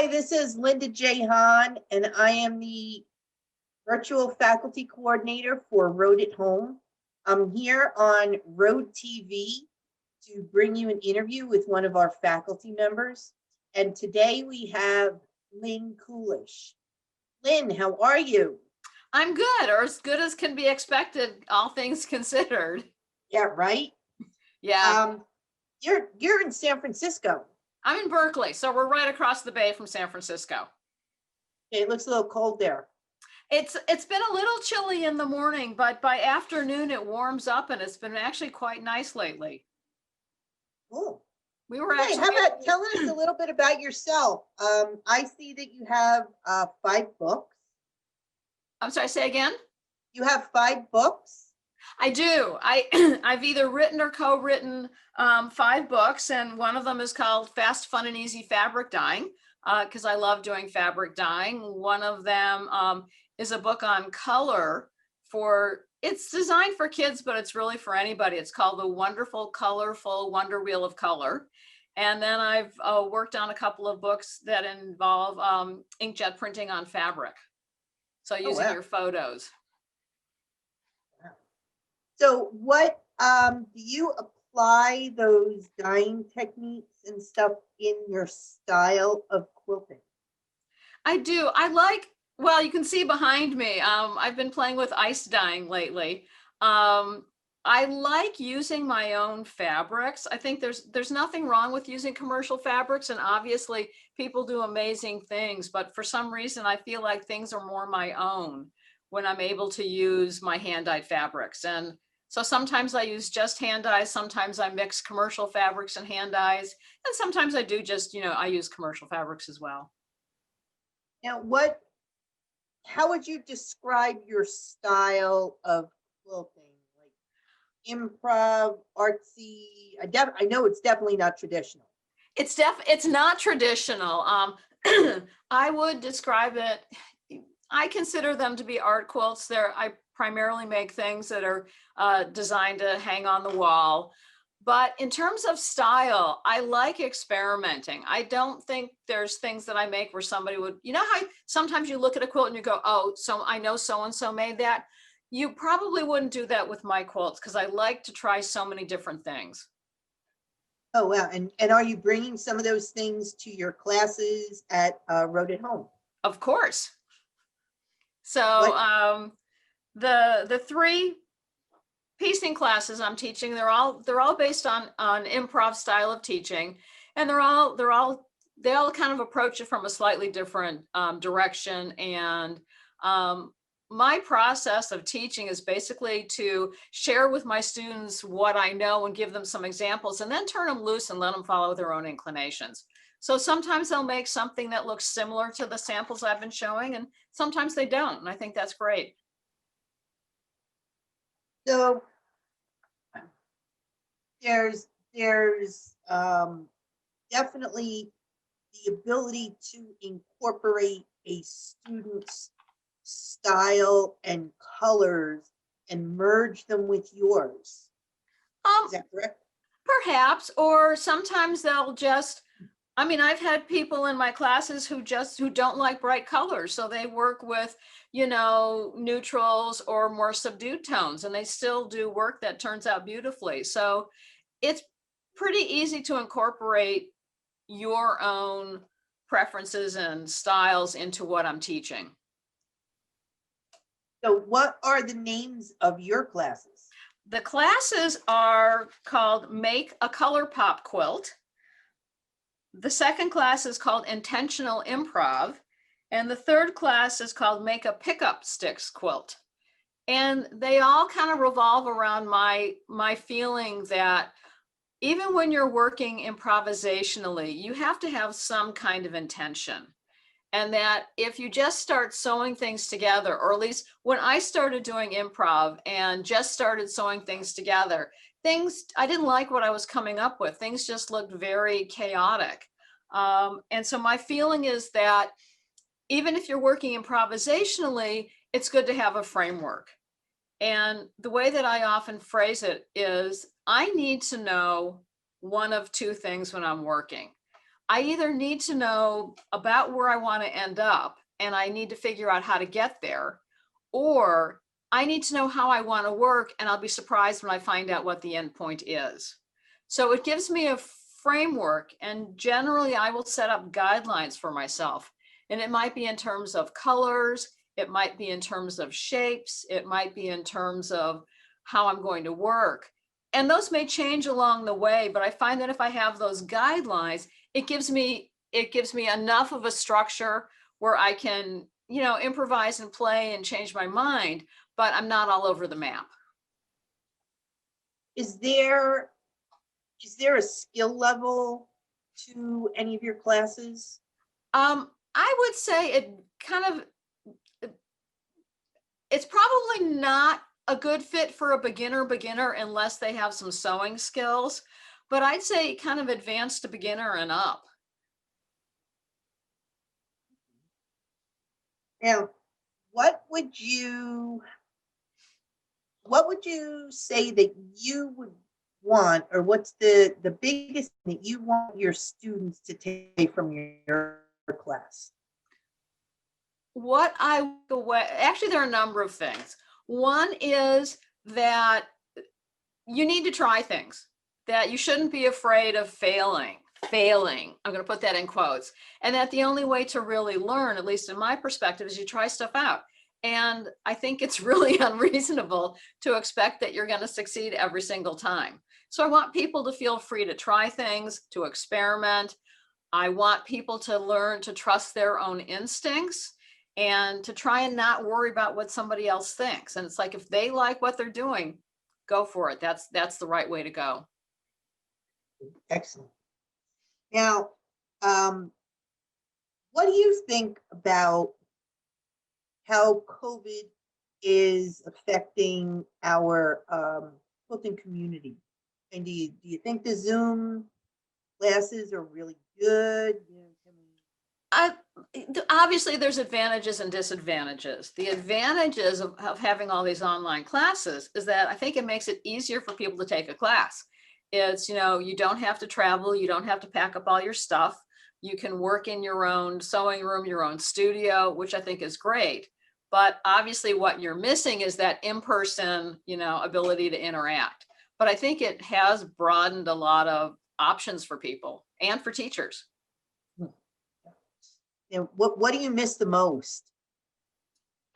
Hi, this is Linda J. Hahn, and I am the virtual faculty coordinator for Road at Home. I'm here on Road TV to bring you an interview with one of our faculty members. And today we have Lynn Koolish. Lynn, how are you? I'm good, or as good as can be expected, all things considered. Yeah, right? Yeah, You're in San Francisco. I'm in Berkeley, so we're right across the bay from San Francisco. Okay, it looks a little cold there. It's been a little chilly in the morning, but by afternoon it warms up, and it's been actually quite nice lately. Cool. We were Okay, actually how about telling us a little bit about yourself? I see that you have 5 books. I'm sorry, say again? You have 5 books? I do. I've either written or co-written 5 books, and one of them is called Fast, Fun, and Easy Fabric Dyeing, because I love doing fabric dyeing. One of them is a book on color it's designed for kids, but it's really for anybody. It's called The Wonderful, Colorful Wonder Wheel of Color. And then I've worked on a couple of books that involve inkjet printing on fabric. So using your photos. So what do you apply those dyeing techniques and stuff in your style of quilting? I do. Well, you can see behind me, I've been playing with ice dyeing lately. I like using my own fabrics. I think there's nothing wrong with using commercial fabrics, and obviously people do amazing things, but for some reason I feel like things are more my own when I'm able to use my hand dyed fabrics. And so sometimes I use just hand dyes, sometimes I mix commercial fabrics and hand dyes, and sometimes I do just, I use commercial fabrics as well. Now, how would you describe your style of quilting? Like improv, artsy? I know it's definitely not traditional. It's not traditional. I would describe it, I consider them to be art quilts. I primarily make things that are designed to hang on the wall. But in terms of style, I like experimenting. I don't think there's things that I make where somebody would, how sometimes you look at a quilt and you go, oh, so I know so-and-so made that. You probably wouldn't do that with my quilts because I like to try so many different things. Oh, wow. And are you bringing some of those things to your classes at Road at Home? Of course. So the 3 piecing classes I'm teaching, they're all based on improv style of teaching, and they all kind of approach it from a slightly different direction. And my process of teaching is basically to share with my students what I know and give them some examples, and then turn them loose and let them follow their own inclinations. So sometimes they'll make something that looks similar to the samples I've been showing, and sometimes they don't, and I think that's great. So there's definitely the ability to incorporate a student's style and colors and merge them with yours. Is that correct? Perhaps, or sometimes they'll just, I've had people in my classes who don't like bright colors, so they work with, neutrals or more subdued tones, and they still do work that turns out beautifully. So it's pretty easy to incorporate your own preferences and styles into what I'm teaching. So what are the names of your classes? The classes are called Make a Color Pop Quilt. The second class is called Intentional Improv. And the third class is called Make a Pickup Sticks Quilt. And they all kind of revolve around my feeling that even when you're working improvisationally, you have to have some kind of intention. And that if you just start sewing things together, or at least when I started doing improv and just started sewing things together, I didn't like what I was coming up with. Things just looked very chaotic. And so my feeling is that even if you're working improvisationally, it's good to have a framework. And the way that I often phrase it is, I need to know one of 2 things when I'm working. I either need to know about where I want to end up and I need to figure out how to get there, or I need to know how I want to work and I'll be surprised when I find out what the end point is. So it gives me a framework, and generally I will set up guidelines for myself. And it might be in terms of colors, it might be in terms of shapes, it might be in terms of how I'm going to work. And those may change along the way, but I find that if I have those guidelines, it gives me enough of a structure where I can, improvise and play and change my mind, but I'm not all over the map. Is there a skill level to any of your classes? I would say it's probably not a good fit for a beginner unless they have some sewing skills, but I'd say kind of advanced to beginner and up. Now, what would you say that you would want, or what's the biggest thing that you want your students to take from your class? Actually, there are a number of things. One is that you need to try things, that you shouldn't be afraid of failing. I'm going to put that in quotes. And that the only way to really learn, at least in my perspective, is you try stuff out. And I think it's really unreasonable to expect that you're going to succeed every single time. So I want people to feel free to try things, to experiment. I want people to learn to trust their own instincts and to try and not worry about what somebody else thinks. And it's like, if they like what they're doing, go for it. That's the right way to go. Excellent. Now, what do you think about how COVID is affecting our quilting community? And do you think the Zoom classes are really good? Obviously, there's advantages and disadvantages. The advantages of having all these online classes is that I think it makes it easier for people to take a class. It's, you don't have to travel, you don't have to pack up all your stuff. You can work in your own sewing room, your own studio, which I think is great. But obviously what you're missing is that in-person, ability to interact. But I think it has broadened a lot of options for people and for teachers. And what do you miss the most?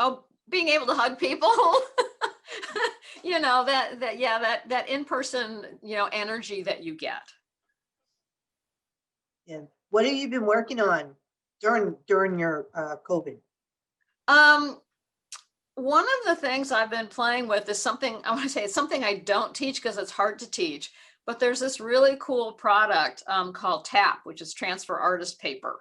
Oh, being able to hug people. that in-person, energy that you get. Yeah. What have you been working on during your COVID? One of the things I've been playing with is something, I want to say it's something I don't teach because it's hard to teach, but there's this really cool product called TAP, which is transfer artist paper.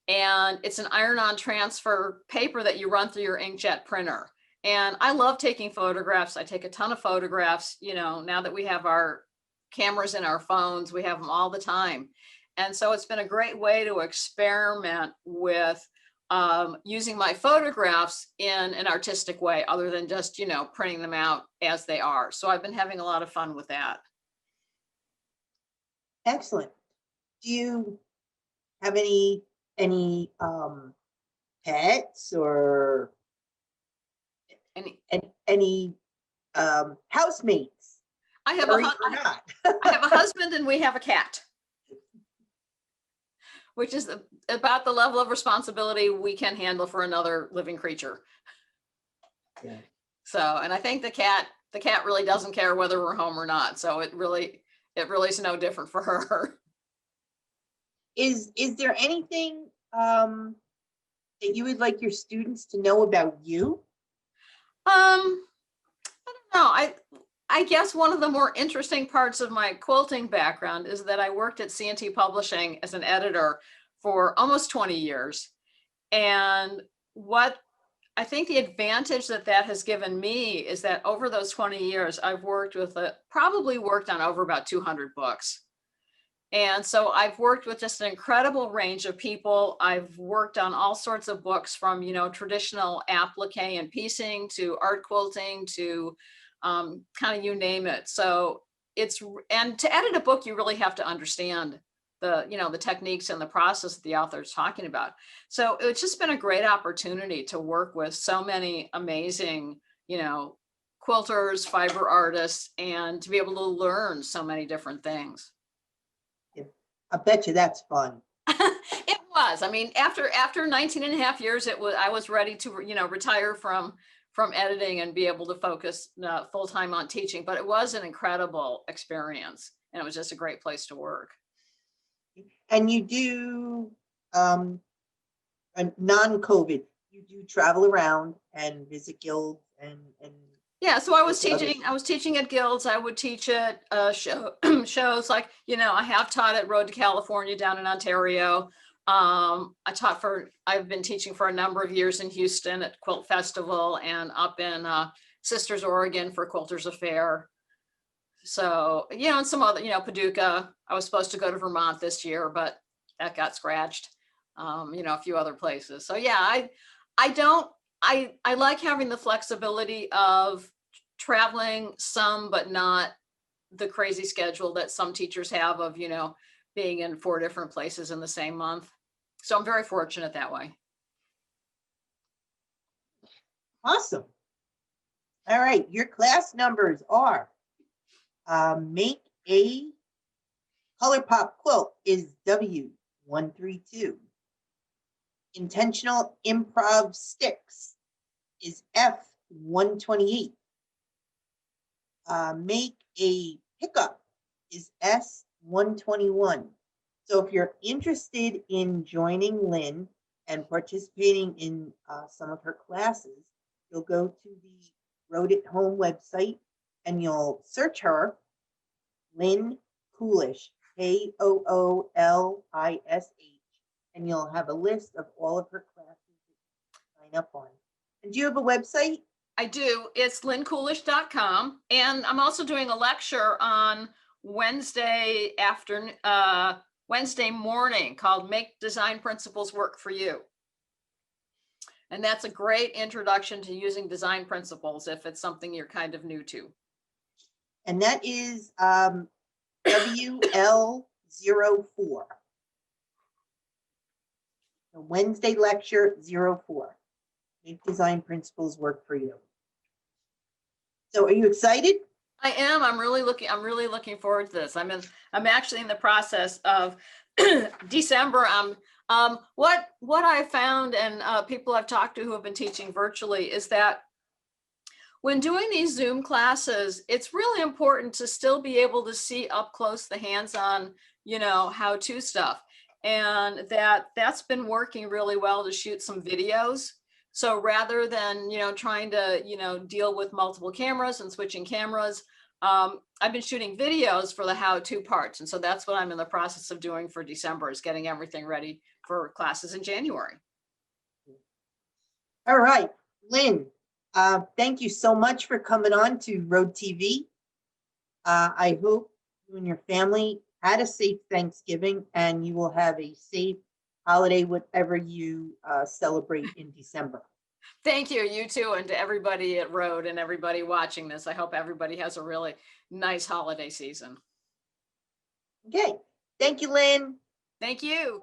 And it's an iron-on transfer paper that you run through your inkjet printer. And I love taking photographs. I take a ton of photographs, now that we have our cameras in our phones, we have them all the time. And so it's been a great way to experiment with using my photographs in an artistic way, other than just, printing them out as they are. So I've been having a lot of fun with that. Excellent. Do you have any pets or any housemates? I have a husband and we have a cat, which is about the level of responsibility we can handle for another living creature. Yeah. So, and I think the cat really doesn't care whether we're home or not. So it really is no different for her. Is there anything that you would like your students to know about you? I don't know. I guess one of the more interesting parts of my quilting background is that I worked at C&T Publishing as an editor for almost 20 years. And what I think the advantage that has given me is that over those 20 years, I've probably worked on over about 200 books. And so I've worked with just an incredible range of people. I've worked on all sorts of books from, traditional applique and piecing to art quilting to kind of you name it. So and to edit a book, you really have to understand the techniques and the process that the author is talking about. So it's just been a great opportunity to work with so many amazing, quilters, fiber artists, and to be able to learn so many different things. I bet you that's fun. It was. I mean, after 19 and a half years, I was ready to, retire from editing and be able to focus full time on teaching. But it was an incredible experience, and it was just a great place to work. And you do non-COVID. You do travel around and visit guilds and yeah, so I was teaching at guilds. I would teach at shows like, I have taught at Road to California down in Ontario. I've been teaching for a number of years in Houston at Quilt Festival and up in Sisters, Oregon for Quilters Affair. So, and some other, Paducah. I was supposed to go to Vermont this year, but that got scratched. A few other places. So yeah, I like having the flexibility of traveling some, but not the crazy schedule that some teachers have of, being in 4 different places in the same month. So I'm very fortunate that way. Awesome. All right, your class numbers are make a color pop quilt is W132. Intentional improv sticks is F128. Make a pickup is S121. So if you're interested in joining Lynn and participating in some of her classes, you'll go to the Road at Home website and you'll search her, Lynn Koolish, Koolish, and you'll have a list of all of her classes that you can sign up on. And do you have a website? I do. It's lynnkoolish.com. And I'm also doing a lecture on Wednesday morning called Make Design Principles Work for You. And that's a great introduction to using design principles if it's something you're kind of new to. And that is WL04. The Wednesday lecture 04. Make design principles work for you. So are you excited? I am. I'm really looking forward to this. I'm actually in the process of December. What I found, and people I've talked to who have been teaching virtually, is that when doing these Zoom classes, it's really important to still be able to see up close the hands-on, how-to stuff. And that's been working really well to shoot some videos. So rather than, trying to, deal with multiple cameras and switching cameras, I've been shooting videos for the how-to parts. And so that's what I'm in the process of doing for December, is getting everything ready for classes in January. All right, Lynn, thank you so much for coming on to Road TV. I hope you and your family had a safe Thanksgiving and you will have a safe holiday, whatever you celebrate in December. Thank you, you too, and to everybody at Road and everybody watching this. I hope everybody has a really nice holiday season. Okay, thank you, Lynn. Thank you.